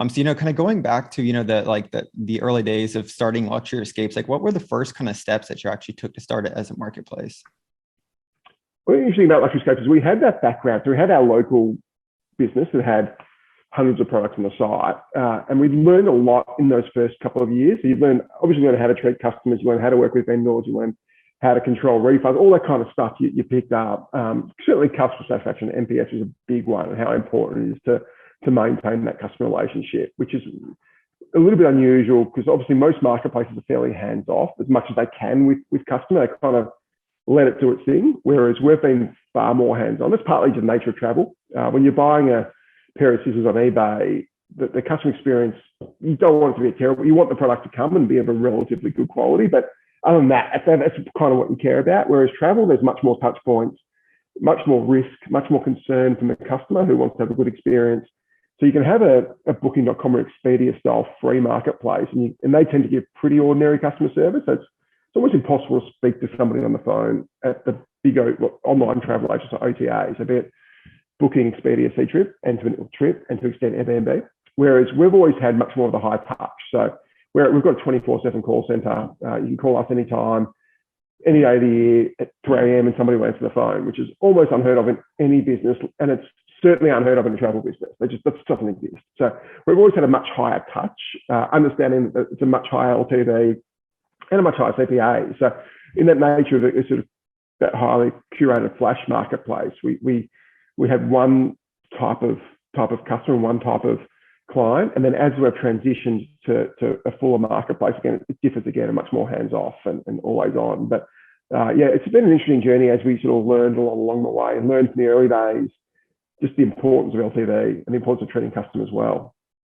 So, kind of going back to, the early days of starting Luxury Escapes, like what were the first kind of steps that you actually took to start it as a marketplace? What's interesting about Luxury Escapes is we had that background. So we had our local business that had hundreds of products on the site. And we learned a lot in those first couple of years. So you obviously learn how to treat customers, you learn how to work with vendors, you learn how to control refunds, all that kind of stuff you picked up. Certainly customer satisfaction, NPS is a big one, and how important it is to maintain that customer relationship, which is a little bit unusual because obviously most marketplaces are fairly hands-off as much as they can with customer. They kind of let it do its thing, whereas we've been far more hands-on. That's partly just the nature of travel. When you're buying a pair of scissors on eBay, the customer experience, you don't want it to be terrible. You want the product to come and be of a relatively good quality. But other than that, that's kind of what you care about. Whereas travel, there's much more touch points, much more risk, much more concern from the customer who wants to have a good experience. So you can have a Booking.com or Expedia style free marketplace, and they tend to give pretty ordinary customer service. So it's almost impossible to speak to somebody on the phone at the big online travel agents or OTAs, be it Booking, Expedia, Ctrip, and to extend Airbnb. Whereas we've always had much more of the high touch. So we've got a 24/7 call center. You can call us anytime, any day of the year at 3 a.m. and somebody will answer the phone, which is almost unheard of in any business. And it's certainly unheard of in a travel business. That just doesn't exist. So we've always had a much higher touch, understanding that it's a much higher LTV and a much higher CPA. So in that nature of it, sort of that highly curated flash marketplace, we had one type of customer and one type of client. And then as we've transitioned to a fuller marketplace, again, it differs again, and much more hands-off and always on. But it's been an interesting journey as we sort of learned along the way and learned from the early days just the importance of LTV and the importance of treating customers well.